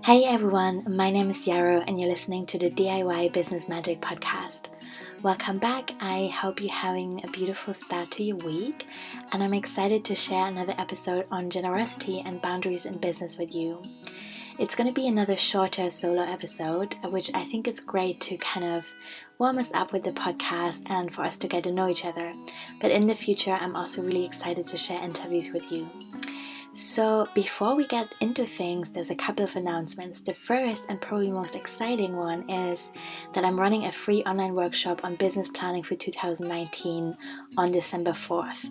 Hey everyone, my name is Yarrow and you're listening to the DIY Business Magic podcast. Welcome back. I hope you're having a beautiful start to your week, and I'm excited to share another episode on generosity and boundaries in business with you. It's going to be another shorter solo episode, which I think it's great to kind of warm us up with the podcast and for us to get to know each other. But in the future, I'm also really excited to share interviews with you. So before we get into things, there's a couple of announcements. The first and probably most exciting one is that I'm running a free online workshop on business planning for 2019 on December 4th.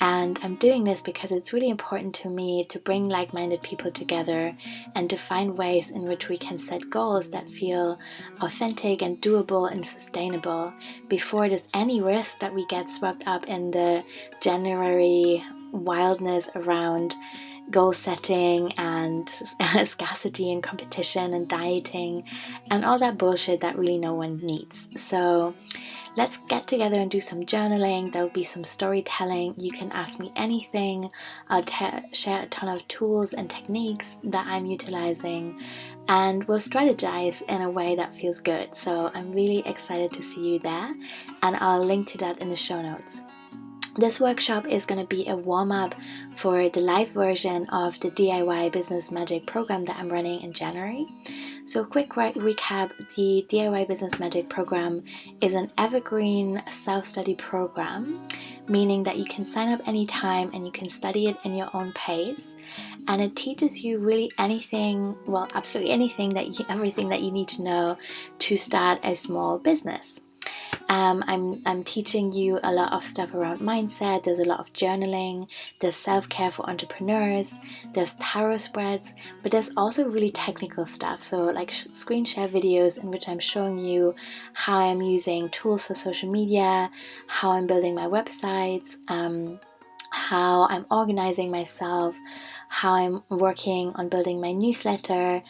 And I'm doing this because it's really important to me to bring like-minded people together and to find ways in which we can set goals that feel authentic and doable and sustainable before there's any risk that we get swept up in the January wildness around goal setting and scarcity and competition and dieting and all that bullshit that really no one needs. So let's get together and do some journaling. There'll be some storytelling. You can ask me anything. I'll share a ton of tools and techniques that I'm utilizing, and we'll strategize in a way that feels good. So I'm really excited to see you there, and I'll link to that in the show notes. This workshop is going to be a warm-up for the live version of the DIY Business Magic program that I'm running in January. So quick recap, the DIY Business Magic program is an evergreen self-study program, meaning that you can sign up anytime and you can study it in your own pace. And it teaches you really anything, well, absolutely anything everything that you need to know to start a small business. I'm teaching you a lot of stuff around mindset. There's a lot of journaling, there's self-care for entrepreneurs, there's tarot spreads, but there's also really technical stuff. So like screen share videos in which I'm showing you how I'm using tools for social media, how I'm building my websites, how I'm organizing myself, how I'm working on building my newsletter,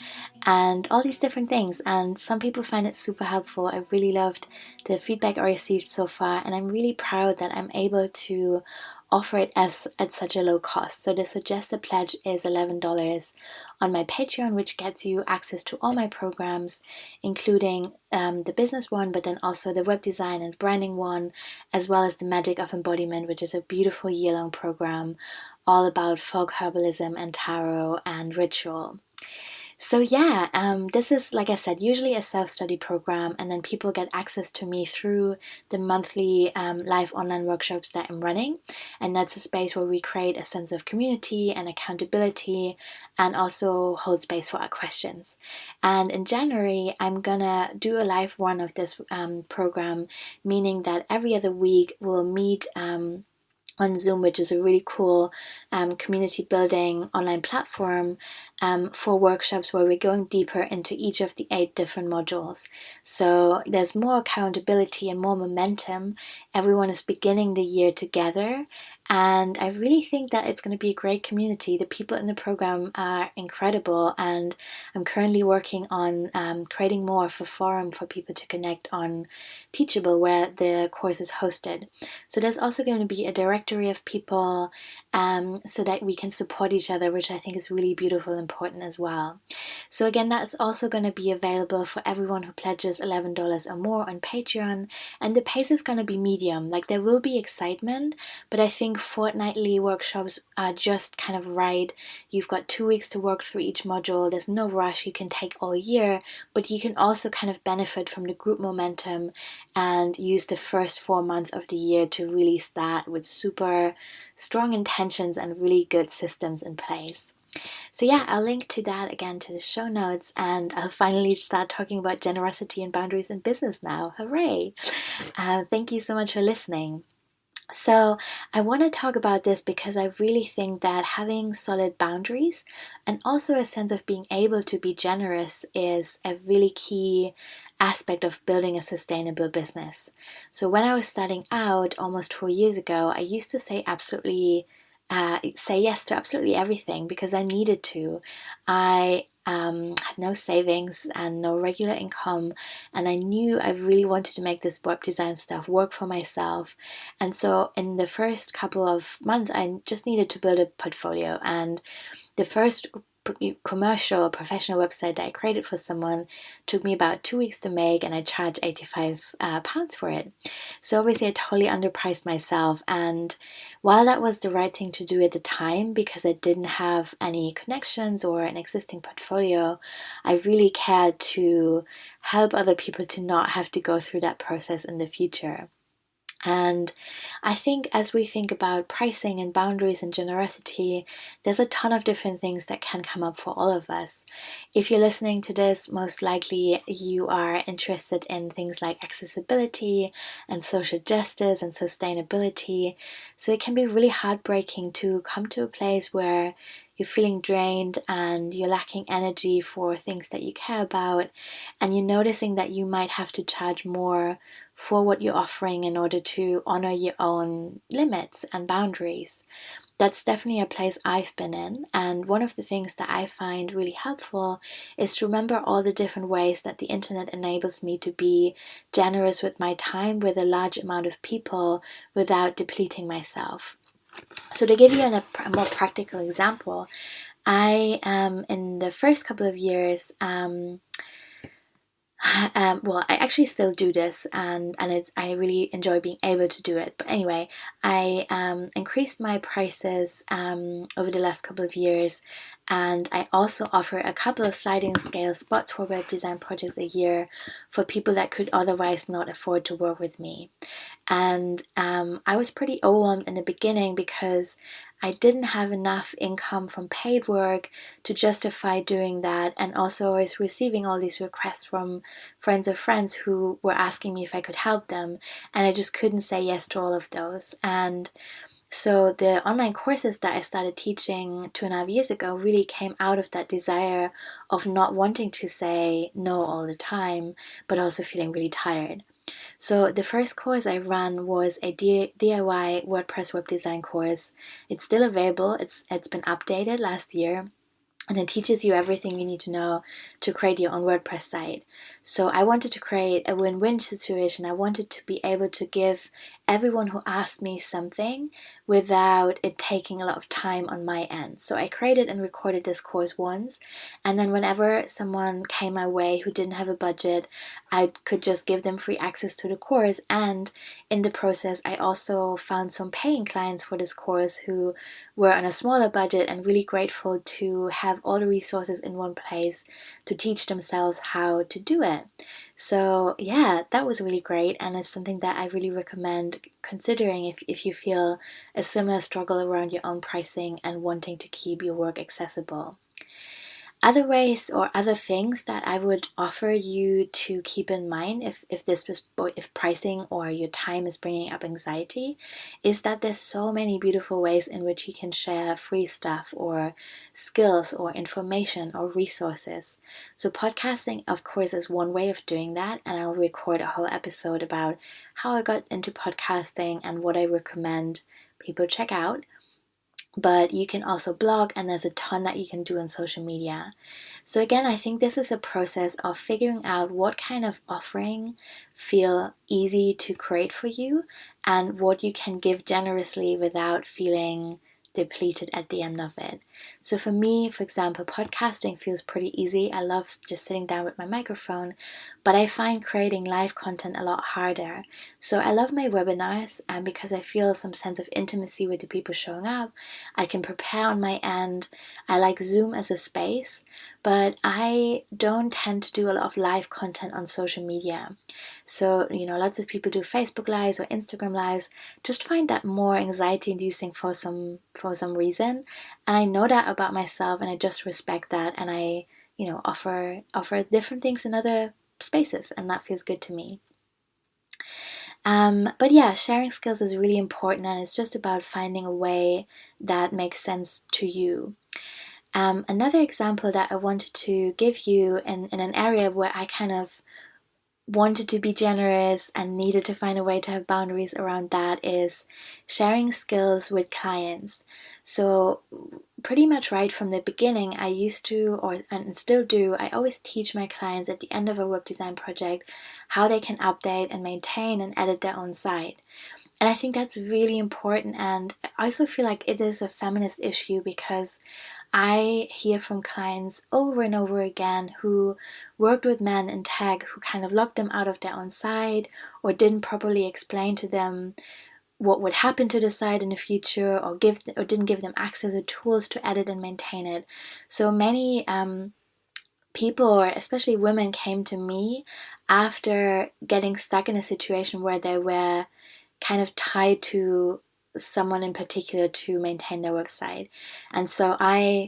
and all these different things. And some people find it super helpful. I really loved the feedback I received so far, and I'm really proud that I'm able to offer it at such a low cost. So the suggested pledge is $11 on my Patreon, which gets you access to all my programs, including the business one, but then also the web design and branding one, as well as the Magic of Embodiment, which is a beautiful year-long program all about folk herbalism and tarot and ritual. So yeah, this is, like I said, usually a self-study program, and then people get access to me through the monthly live online workshops that I'm running, and that's a space where we create a sense of community and accountability and also hold space for our questions. And in January, I'm gonna do a live one of this program, meaning that every other week we'll meet on Zoom, which is a really cool community building online platform for workshops where we're going deeper into each of the 8 different modules. So there's more accountability and more momentum. Everyone is beginning the year together, and I really think that it's going to be a great community. The people in the program are incredible, and I'm currently working on creating more of a forum for people to connect on Teachable, where the course is hosted. So there's also going to be a directory of people so that we can support each other, which I think is really beautiful and important as well. So again, that's also going to be available for everyone who pledges $11 or more on Patreon, and the pace is going to be medium. Like, there will be excitement, but I think fortnightly workshops are just kind of right. You've got 2 weeks to work through each module. There's no rush. You can take all year, but you can also kind of benefit from the group momentum and use the first 4 months of the year to really start with super strong intentions and really good systems in place. So yeah, I'll link to that again to the show notes, and I'll finally start talking about generosity and boundaries in business now. Hooray! Thank you so much for listening. So I want to talk about this because I really think that having solid boundaries and also a sense of being able to be generous is a really key aspect of building a sustainable business. So when I was starting out almost 4 years ago, I used to say yes to absolutely everything because I needed to. I had no savings and no regular income, and I knew I really wanted to make this web design stuff work for myself. And so in the first couple of months, I just needed to build a portfolio, and the first commercial or professional website that I created for someone took me about 2 weeks to make, and I charged £85 for it. So obviously I totally underpriced myself, and while that was the right thing to do at the time because I didn't have any connections or an existing portfolio, I really cared to help other people to not have to go through that process in the future. And I think as we think about pricing and boundaries and generosity, there's a ton of different things that can come up for all of us. If you're listening to this, most likely you are interested in things like accessibility and social justice and sustainability. So it can be really heartbreaking to come to a place where you're feeling drained and you're lacking energy for things that you care about, and you're noticing that you might have to charge more for what you're offering in order to honor your own limits and boundaries. That's definitely a place I've been in, and one of the things that I find really helpful is to remember all the different ways that the internet enables me to be generous with my time with a large amount of people without depleting myself. So to give you a more practical example, I in the first couple of years, well, I actually still do this, and I really enjoy being able to do it. But anyway, I increased my prices over the last couple of years, and I also offer a couple of sliding scale spots for web design projects a year for people that could otherwise not afford to work with me. And I was pretty overwhelmed in the beginning because I didn't have enough income from paid work to justify doing that. And also I was receiving all these requests from friends of friends who were asking me if I could help them. And I just couldn't say yes to all of those. And so the online courses that I started teaching 2.5 years ago really came out of that desire of not wanting to say no all the time, but also feeling really tired. So the first course I ran was a DIY WordPress web design course. It's still available. It's been updated last year. And it teaches you everything you need to know to create your own WordPress site. So I wanted to create a win-win situation. I wanted to be able to give everyone who asked me something without it taking a lot of time on my end. So I created and recorded this course once, and then whenever someone came my way who didn't have a budget, I could just give them free access to the course. And in the process, I also found some paying clients for this course who were on a smaller budget and really grateful to have all the resources in one place to teach themselves how to do it. So yeah, that was really great, and it's something that I really recommend considering if you feel a similar struggle around your own pricing and wanting to keep your work accessible. Other ways or other things that I would offer you to keep in mind if pricing or your time is bringing up anxiety is that there's so many beautiful ways in which you can share free stuff or skills or information or resources. So podcasting, of course, is one way of doing that, and I'll record a whole episode about how I got into podcasting and what I recommend people check out. But you can also blog, and there's a ton that you can do on social media. So again, I think this is a process of figuring out what kind of offering feel easy to create for you and what you can give generously without feeling depleted at the end of it. So for me, for example, podcasting feels pretty easy. I love just sitting down with my microphone, but I find creating live content a lot harder. So I love my webinars, and because I feel some sense of intimacy with the people showing up, I can prepare on my end. I like Zoom as a space, but I don't tend to do a lot of live content on social media. So, lots of people do Facebook Lives or Instagram Lives. Just find that more anxiety inducing for some reason. And I know that about myself, and I just respect that, and I, offer different things in other spaces, and that feels good to me. But yeah, sharing skills is really important, and it's just about finding a way that makes sense to you. Another example that I wanted to give you in an area where I kind of wanted to be generous and needed to find a way to have boundaries around that is sharing skills with clients. So pretty much right from the beginning, I used to, and still do, I always teach my clients at the end of a web design project how they can update and maintain and edit their own site. And I think that's really important, and I also feel like it is a feminist issue because I hear from clients over and over again who worked with men in tech who kind of locked them out of their own site or didn't properly explain to them what would happen to the site in the future, or didn't give them access to tools to edit and maintain it. So many people, or especially women, came to me after getting stuck in a situation where they were kind of tied to someone in particular to maintain their website. And so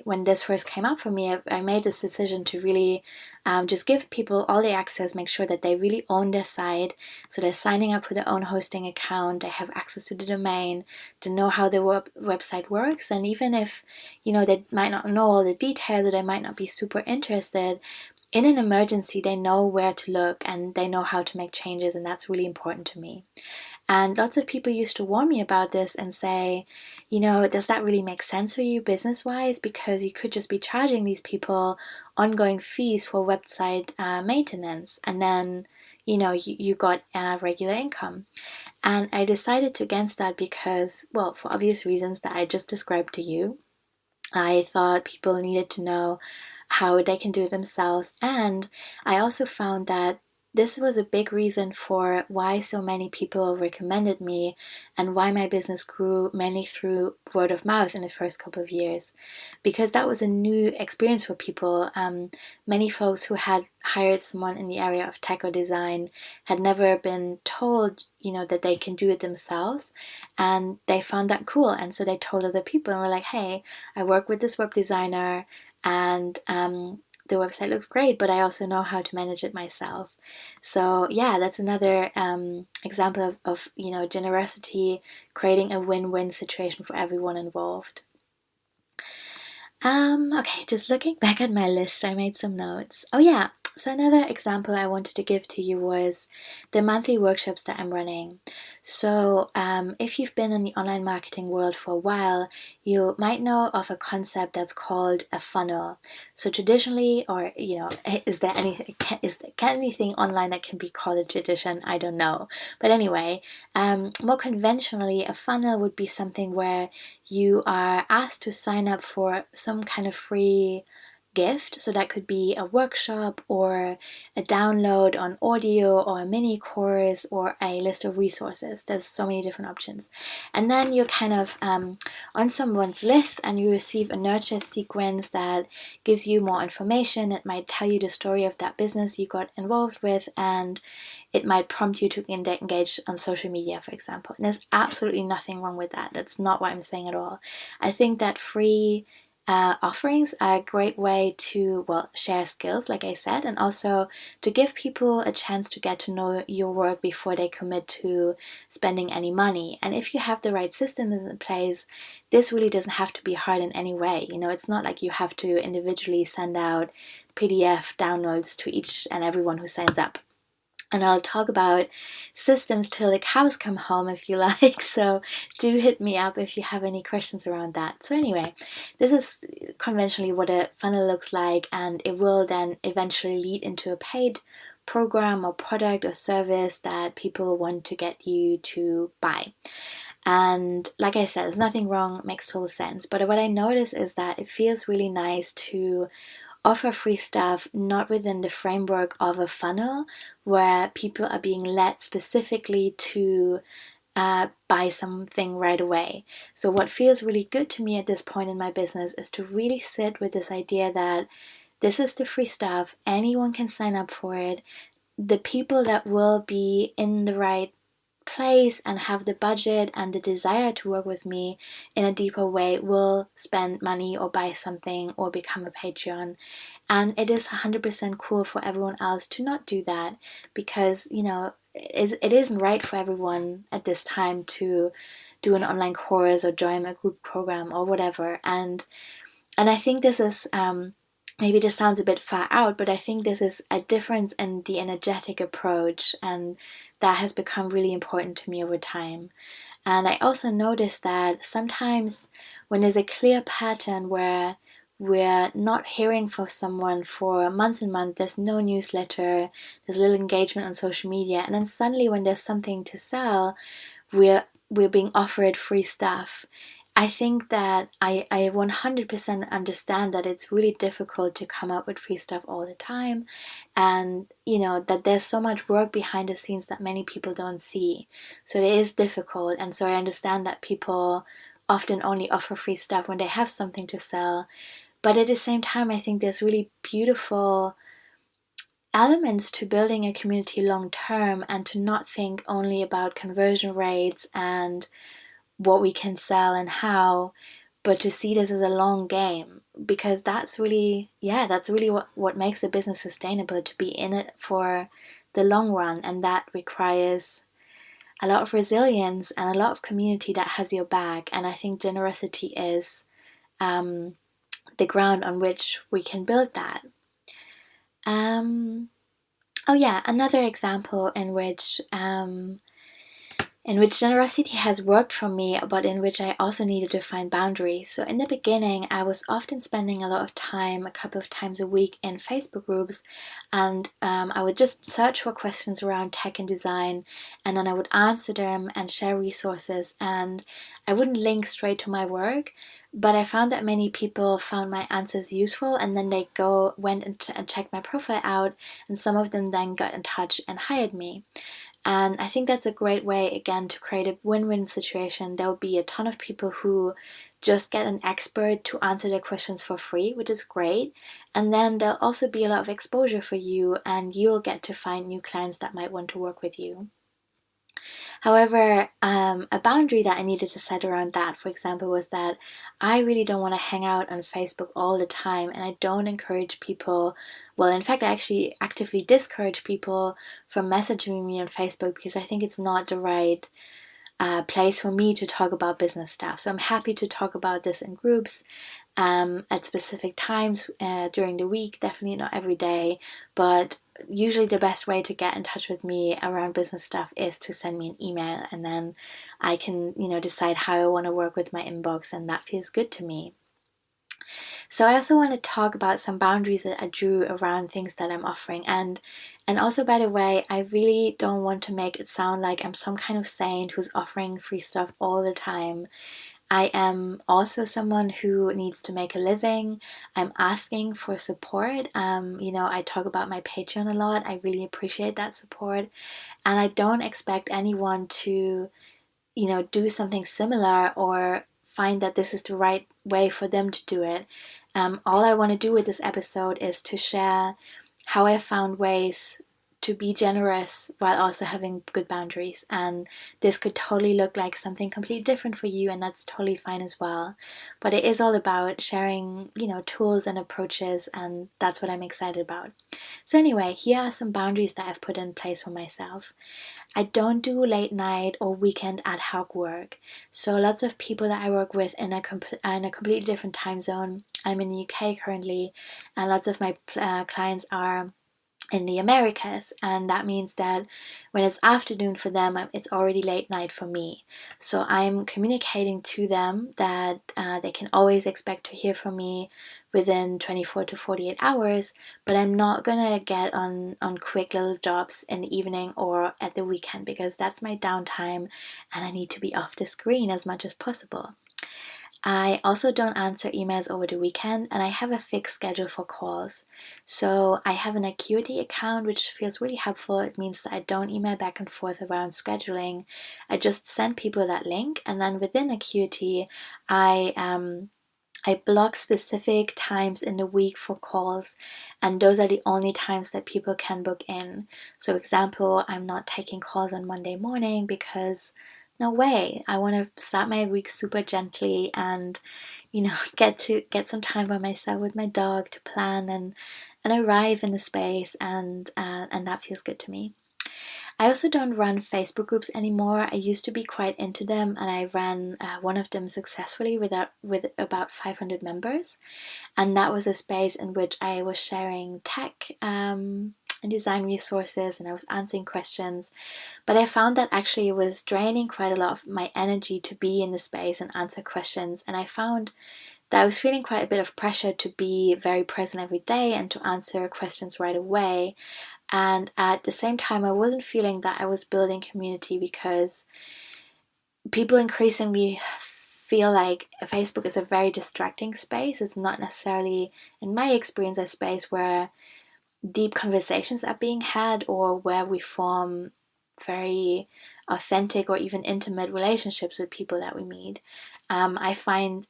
when this first came up for me, I made this decision to really just give people all the access, make sure that they really own their site. So they're signing up for their own hosting account, they have access to the domain, to know how the website works. And even if, they might not know all the details, or they might not be super interested, in an emergency, they know where to look and they know how to make changes. And that's really important to me. And lots of people used to warn me about this and say, does that really make sense for you business-wise? Because you could just be charging these people ongoing fees for website maintenance, and then, you got regular income. And I decided against that because, well, for obvious reasons that I just described to you. I thought people needed to know how they can do it themselves. And I also found that this was a big reason for why so many people recommended me and why my business grew mainly through word of mouth in the first couple of years, because that was a new experience for people. Many folks who had hired someone in the area of tech or design had never been told, that they can do it themselves, and they found that cool. And so they told other people and were like, hey, I work with this web designer, and the website looks great, but I also know how to manage it myself. So yeah, that's another example of generosity creating a win-win situation for everyone involved. Okay, just looking back at my list, I made some notes. Oh yeah, so another example I wanted to give to you was the monthly workshops that I'm running. So if you've been in the online marketing world for a while, you might know of a concept that's called a funnel. So traditionally, or is there anything online that can be called a tradition? I don't know. But anyway, more conventionally, a funnel would be something where you are asked to sign up for some kind of free gift. So that could be a workshop or a download on audio or a mini course or a list of resources. There's so many different options. And then you're kind of on someone's list and you receive a nurture sequence that gives you more information. It might tell you the story of that business you got involved with, and it might prompt you to engage on social media, for example. And there's absolutely nothing wrong with that. That's not what I'm saying at all. I think that free offerings are a great way to, share skills, like I said, and also to give people a chance to get to know your work before they commit to spending any money. And if you have the right systems in place, this really doesn't have to be hard in any way. It's not like you have to individually send out PDF downloads to each and everyone who signs up. And I'll talk about systems till the cows come home if you like, so do hit me up if you have any questions around that. So anyway, this is conventionally what a funnel looks like, and it will then eventually lead into a paid program or product or service that people want to get you to buy. And like I said, there's nothing wrong, it makes total sense. But what I notice is that it feels really nice to offer free stuff not within the framework of a funnel where people are being led specifically to buy something right away. So what feels really good to me at this point in my business is to really sit with this idea that this is the free stuff, anyone can sign up for it. The people that will be in the right place and have the budget and the desire to work with me in a deeper way will spend money or buy something or become a Patreon. And it is 100% cool for everyone else to not do that, because it isn't right for everyone at this time to do an online course or join a group program or whatever. And I think this is maybe this sounds a bit far out, but I think this is a difference in the energetic approach, and that has become really important to me over time. And I also noticed that sometimes when there's a clear pattern where we're not hearing from someone for a month and month, there's no newsletter, there's little engagement on social media, and then suddenly when there's something to sell, we're being offered free stuff. I think that I 100% understand that it's really difficult to come up with free stuff all the time, and that there's so much work behind the scenes that many people don't see. So it is difficult, and so I understand that people often only offer free stuff when they have something to sell. But at the same time, I think there's really beautiful elements to building a community long term, and to not think only about conversion rates and what we can sell and how, but to see this as a long game, because that's really what makes a business sustainable, to be in it for the long run. And that requires a lot of resilience and a lot of community that has your back. And I think generosity is the ground on which we can build that. Oh yeah, another example in which generosity has worked for me, but in which I also needed to find boundaries. So in the beginning, I was often spending a lot of time, a couple of times a week, in Facebook groups, and I would just search for questions around tech and design, and then I would answer them and share resources, and I wouldn't link straight to my work. But I found that many people found my answers useful, and then they went and checked my profile out, and some of them then got in touch and hired me. And I think that's a great way, again, to create a win-win situation. There will be a ton of people who just get an expert to answer their questions for free, which is great. And then there'll also be a lot of exposure for you, and you'll get to find new clients that might want to work with you. However, a boundary that I needed to set around that, for example, was that I really don't want to hang out on Facebook all the time, and I don't encourage people. Well, in fact, I actually actively discourage people from messaging me on Facebook, because I think it's not the right place for me to talk about business stuff. So I'm happy to talk about this in groups at specific times during the week, definitely not every day, but usually the best way to get in touch with me around business stuff is to send me an email, and then I can decide how I want to work with my inbox, and that feels good to me. So I also want to talk about some boundaries that I drew around things that I'm offering. And also, by the way, I really don't want to make it sound like I'm some kind of saint who's offering free stuff all the time. I am also someone who needs to make a living. I'm asking for support. I talk about my Patreon a lot. I really appreciate that support. And I don't expect anyone to, do something similar or find that this is the right way for them to do it. All I want to do with this episode is to share how I found ways to be generous while also having good boundaries. And this could totally look like something completely different for you, and that's totally fine as well. But it is all about sharing, tools and approaches, and that's what I'm excited about. So anyway, here are some boundaries that I've put in place for myself. I don't do late night or weekend ad hoc work. So lots of people that I work with in a completely different time zone. I'm in the UK currently, and lots of my clients are in the Americas, and that means that when it's afternoon for them, it's already late night for me. So I'm communicating to them that they can always expect to hear from me within 24 to 48 hours, but I'm not gonna get on quick little jobs in the evening or at the weekend, because that's my downtime and I need to be off the screen as much as possible. I also don't answer emails over the weekend, and I have a fixed schedule for calls. So I have an Acuity account, which feels really helpful. It means that I don't email back and forth around scheduling. I just send people that link, and then within Acuity, I block specific times in the week for calls, and those are the only times that people can book in. So example, I'm not taking calls on Monday morning because no way. I want to start my week super gently and get some time by myself with my dog to plan and arrive in the space, and that feels good to me. I also don't run Facebook groups anymore. I used to be quite into them, and I ran one of them successfully with about 500 members, and that was a space in which I was sharing tech and design resources, and I was answering questions. But I found that actually it was draining quite a lot of my energy to be in the space and answer questions, and I found that I was feeling quite a bit of pressure to be very present every day and to answer questions right away. And at the same time, I wasn't feeling that I was building community, because people increasingly feel like Facebook is a very distracting space. It's not necessarily, in my experience, a space where deep conversations are being had or where we form very authentic or even intimate relationships with people that we meet. I find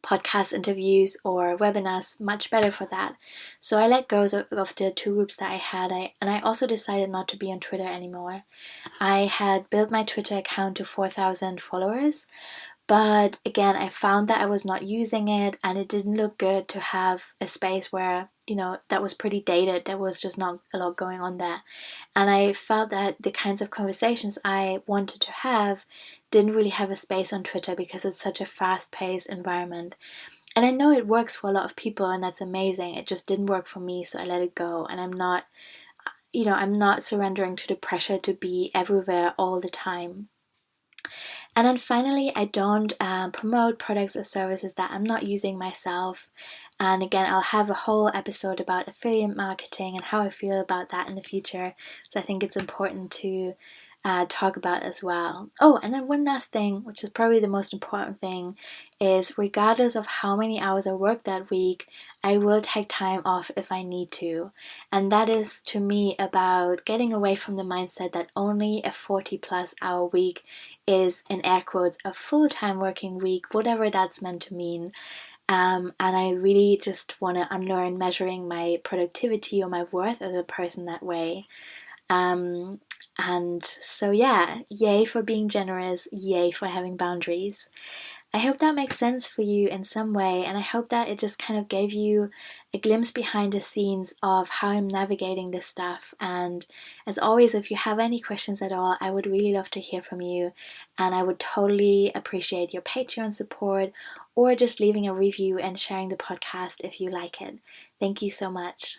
podcast interviews or webinars much better for that. So I let go of the two groups that I had. And I also decided not to be on Twitter anymore. I had built my Twitter account to 4,000 followers, but again, I found that I was not using it, and it didn't look good to have a space where, that was pretty dated. There was just not a lot going on there. And I felt that the kinds of conversations I wanted to have didn't really have a space on Twitter because it's such a fast-paced environment. And I know it works for a lot of people, and that's amazing. It just didn't work for me, so I let it go. And I'm not surrendering to the pressure to be everywhere all the time. And then finally, I don't promote products or services that I'm not using myself. And again, I'll have a whole episode about affiliate marketing and how I feel about that in the future. So I think it's important to talk about as well. Oh, and then one last thing, which is probably the most important thing, is regardless of how many hours I work that week, I will take time off if I need to. And that is, to me, about getting away from the mindset that only a 40+ hour week is, in air quotes, a full-time working week, whatever that's meant to mean. And I really just want to unlearn measuring my productivity or my worth as a person that way. And so yeah, yay for being generous, yay for having boundaries. I hope that makes sense for you in some way, and I hope that it just kind of gave you a glimpse behind the scenes of how I'm navigating this stuff. And as always, if you have any questions at all, I would really love to hear from you, and I would totally appreciate your Patreon support or just leaving a review and sharing the podcast if you like it. Thank you so much.